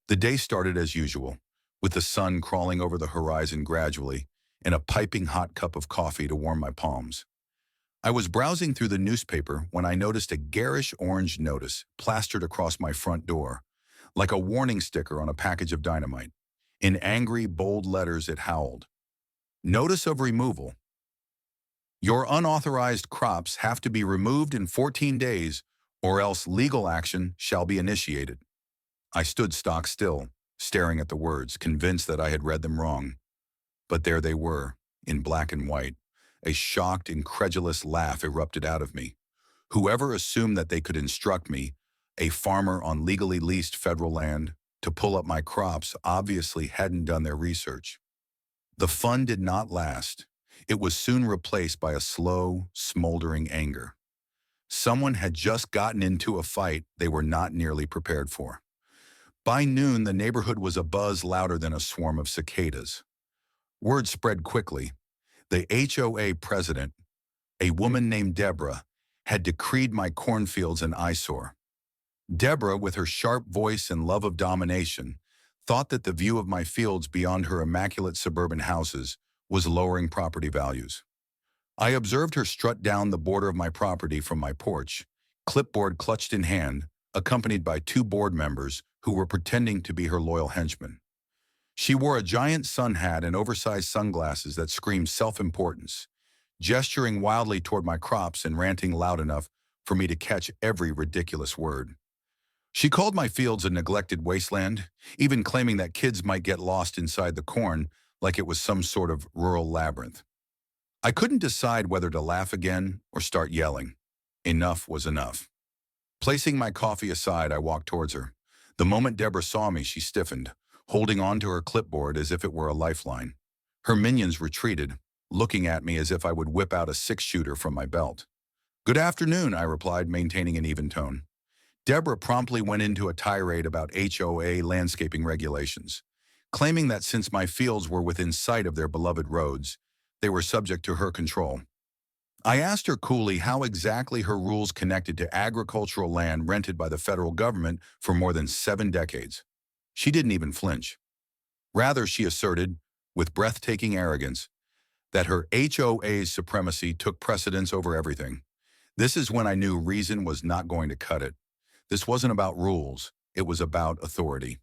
The day started as usual, with the sun crawling over the horizon gradually and a piping hot cup of coffee to warm my palms. I was browsing through the newspaper when I noticed a garish orange notice plastered across my front door, like a warning sticker on a package of dynamite. In angry, bold letters it howled. Notice of removal. Your unauthorized crops have to be removed in 14 days or else legal action shall be initiated. I stood stock still, staring at the words, convinced that I had read them wrong. But there they were, in black and white. A shocked, incredulous laugh erupted out of me. Whoever assumed that they could instruct me, a farmer on legally leased federal land, to pull up my crops obviously hadn't done their research. The fun did not last. It was soon replaced by a slow, smoldering anger. Someone had just gotten into a fight they were not nearly prepared for. By noon, the neighborhood was abuzz louder than a swarm of cicadas. Word spread quickly. The HOA president, a woman named Deborah, had decreed my cornfields an eyesore. Deborah, with her sharp voice and love of domination, thought that the view of my fields beyond her immaculate suburban houses was lowering property values. I observed her strut down the border of my property from my porch, clipboard clutched in hand, accompanied by two board members who were pretending to be her loyal henchmen. She wore a giant sun hat and oversized sunglasses that screamed self-importance, gesturing wildly toward my crops and ranting loud enough for me to catch every ridiculous word. She called my fields a neglected wasteland, even claiming that kids might get lost inside the corn like it was some sort of rural labyrinth. I couldn't decide whether to laugh again or start yelling. Enough was enough. Placing my coffee aside, I walked towards her. The moment Deborah saw me, she stiffened, holding on to her clipboard as if it were a lifeline. Her minions retreated, looking at me as if I would whip out a six-shooter from my belt. "Good afternoon," I replied, maintaining an even tone. Deborah promptly went into a tirade about HOA landscaping regulations, claiming that since my fields were within sight of their beloved roads, they were subject to her control. I asked her coolly how exactly her rules connected to agricultural land rented by the federal government for more than 7 decades. She didn't even flinch. Rather, she asserted, with breathtaking arrogance, that her HOA's supremacy took precedence over everything. This is when I knew reason was not going to cut it. This wasn't about rules, it was about authority.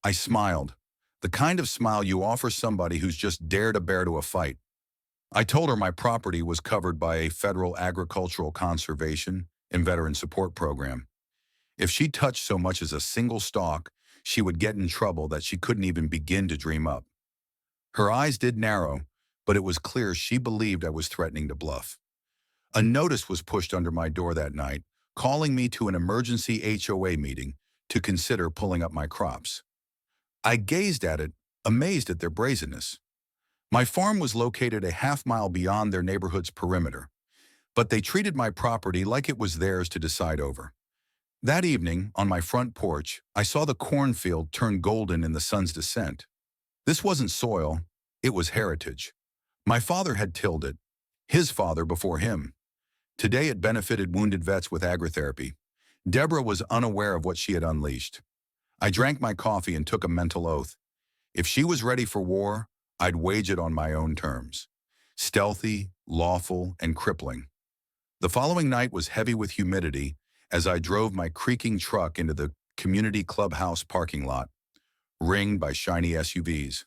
I smiled, the kind of smile you offer somebody who's just dared a bear to a fight. I told her my property was covered by a federal agricultural conservation and veteran support program. If she touched so much as a single stalk, she would get in trouble that she couldn't even begin to dream up. Her eyes did narrow, but it was clear she believed I was threatening to bluff. A notice was pushed under my door that night, calling me to an emergency HOA meeting to consider pulling up my crops. I gazed at it, amazed at their brazenness. My farm was located a half-mile beyond their neighborhood's perimeter, but they treated my property like it was theirs to decide over. That evening, on my front porch, I saw the cornfield turn golden in the sun's descent. This wasn't soil, it was heritage. My father had tilled it, his father before him. Today it benefited wounded vets with agritherapy. Deborah was unaware of what she had unleashed. I drank my coffee and took a mental oath. If she was ready for war, I'd wage it on my own terms. Stealthy, lawful, and crippling. The following night was heavy with humidity as I drove my creaking truck into the community clubhouse parking lot, ringed by shiny SUVs.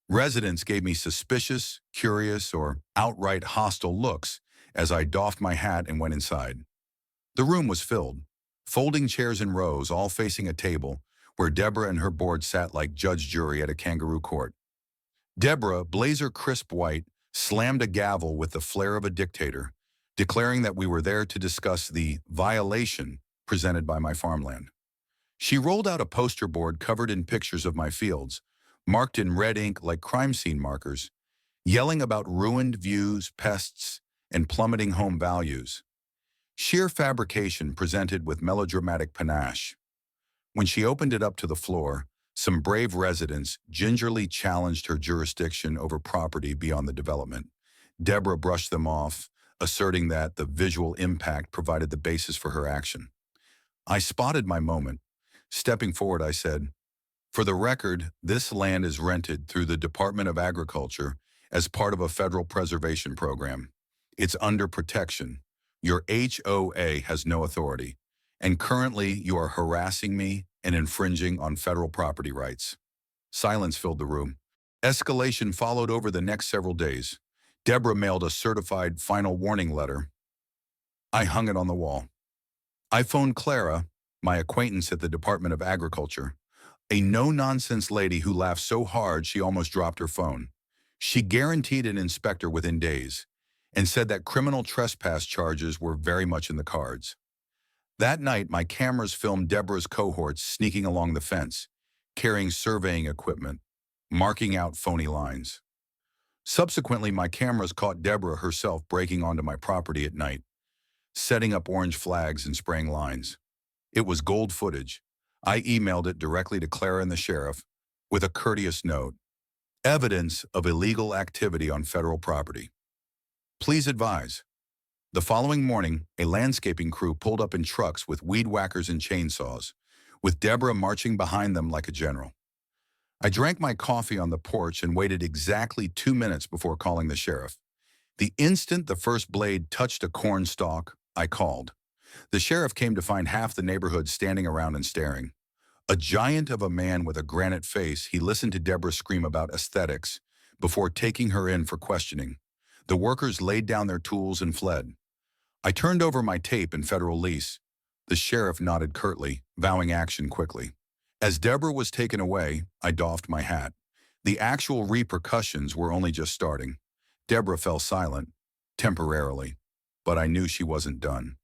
Residents gave me suspicious, curious, or outright hostile looks as I doffed my hat and went inside. The room was filled, folding chairs in rows, all facing a table where Deborah and her board sat like judge-jury at a kangaroo court. Deborah, blazer crisp white, slammed a gavel with the flair of a dictator, declaring that we were there to discuss the violation presented by my farmland. She rolled out a poster board covered in pictures of my fields, marked in red ink like crime scene markers, yelling about ruined views, pests, and plummeting home values. Sheer fabrication presented with melodramatic panache. When she opened it up to the floor, some brave residents gingerly challenged her jurisdiction over property beyond the development. Deborah brushed them off, asserting that the visual impact provided the basis for her action. I spotted my moment. Stepping forward, I said, For the record, this land is rented through the Department of Agriculture as part of a federal preservation program. It's under protection. Your HOA has no authority, and currently you are harassing me and infringing on federal property rights." Silence filled the room. Escalation followed over the next several days. Deborah mailed a certified final warning letter. I hung it on the wall. I phoned Clara, my acquaintance at the Department of Agriculture, a no-nonsense lady who laughed so hard she almost dropped her phone. She guaranteed an inspector within days and said that criminal trespass charges were very much in the cards. That night, my cameras filmed Deborah's cohorts sneaking along the fence, carrying surveying equipment, marking out phony lines. Subsequently, my cameras caught Deborah herself breaking onto my property at night, setting up orange flags and spraying lines. It was gold footage. I emailed it directly to Clara and the sheriff with a courteous note: "Evidence of illegal activity on federal property. Please advise." The following morning, a landscaping crew pulled up in trucks with weed whackers and chainsaws, with Deborah marching behind them like a general. I drank my coffee on the porch and waited exactly 2 minutes before calling the sheriff. The instant the first blade touched a corn stalk, I called. The sheriff came to find half the neighborhood standing around and staring. A giant of a man with a granite face, he listened to Deborah scream about aesthetics before taking her in for questioning. The workers laid down their tools and fled. I turned over my tape and federal lease. The sheriff nodded curtly, vowing action quickly. As Deborah was taken away, I doffed my hat. The actual repercussions were only just starting. Deborah fell silent, temporarily, but I knew she wasn't done.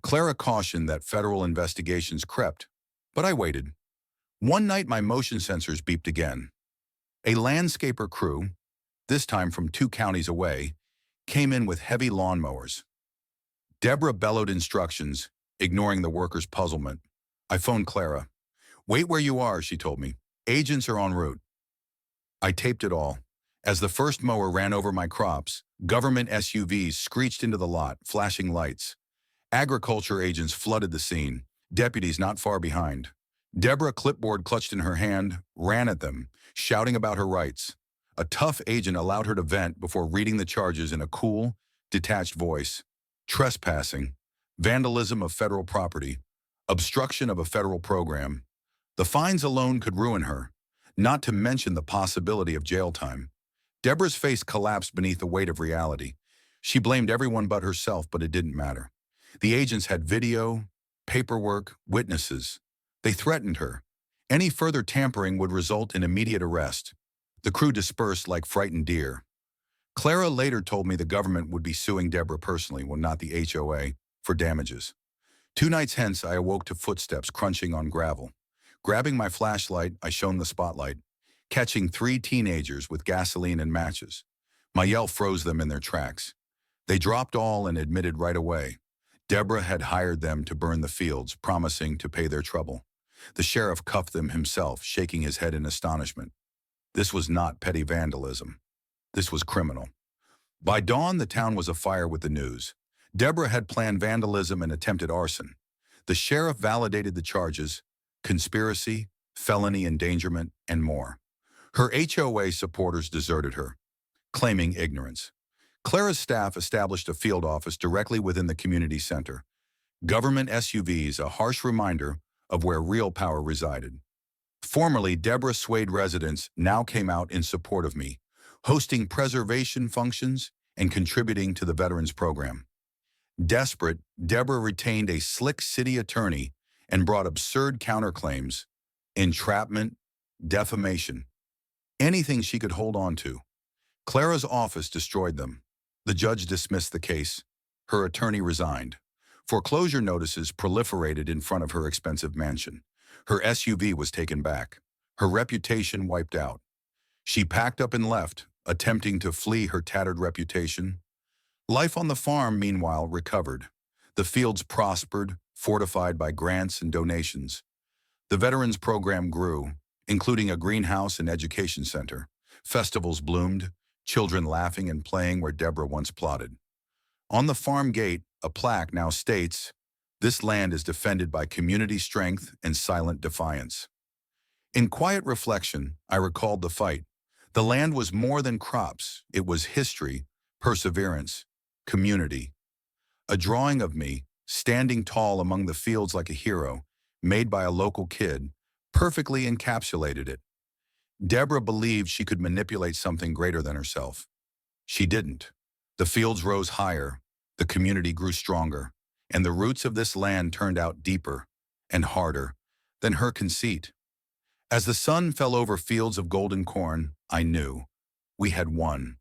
Clara cautioned that federal investigations crept, but I waited. One night my motion sensors beeped again. A landscaper crew, this time from 2 counties away, came in with heavy lawnmowers. Deborah bellowed instructions, ignoring the workers' puzzlement. I phoned Clara. "Wait where you are," she told me. "Agents are en route." I taped it all. As the first mower ran over my crops, government SUVs screeched into the lot, flashing lights. Agriculture agents flooded the scene, deputies not far behind. Deborah, clipboard clutched in her hand, ran at them, shouting about her rights. A tough agent allowed her to vent before reading the charges in a cool, detached voice. Trespassing, vandalism of federal property, obstruction of a federal program. The fines alone could ruin her, not to mention the possibility of jail time. Deborah's face collapsed beneath the weight of reality. She blamed everyone but herself, but it didn't matter. The agents had video, paperwork, witnesses. They threatened her. Any further tampering would result in immediate arrest. The crew dispersed like frightened deer. Clara later told me the government would be suing Deborah personally, well, not the HOA, for damages. 2 nights hence, I awoke to footsteps crunching on gravel. Grabbing my flashlight, I shone the spotlight, catching 3 teenagers with gasoline and matches. My yell froze them in their tracks. They dropped all and admitted right away. Deborah had hired them to burn the fields, promising to pay their trouble. The sheriff cuffed them himself, shaking his head in astonishment. This was not petty vandalism. This was criminal. By dawn, the town was afire with the news. Deborah had planned vandalism and attempted arson. The sheriff validated the charges: conspiracy, felony endangerment, and more. Her HOA supporters deserted her, claiming ignorance. Clara's staff established a field office directly within the community center. Government SUVs, a harsh reminder of where real power resided. Formerly Deborah-swayed residents now came out in support of me, hosting preservation functions and contributing to the Veterans Program. Desperate, Deborah retained a slick city attorney and brought absurd counterclaims: entrapment, defamation, anything she could hold on to. Clara's office destroyed them. The judge dismissed the case. Her attorney resigned. Foreclosure notices proliferated in front of her expensive mansion. Her SUV was taken back. Her reputation wiped out. She packed up and left, attempting to flee her tattered reputation. Life on the farm, meanwhile, recovered. The fields prospered, fortified by grants and donations. The Veterans Program grew, including a greenhouse and education center. Festivals bloomed, children laughing and playing where Deborah once plotted. On the farm gate, a plaque now states, "This land is defended by community strength and silent defiance." In quiet reflection, I recalled the fight. The land was more than crops. It was history, perseverance, community. A drawing of me, standing tall among the fields like a hero, made by a local kid, perfectly encapsulated it. Deborah believed she could manipulate something greater than herself. She didn't. The fields rose higher, the community grew stronger, and the roots of this land turned out deeper and harder than her conceit. As the sun fell over fields of golden corn, I knew we had won.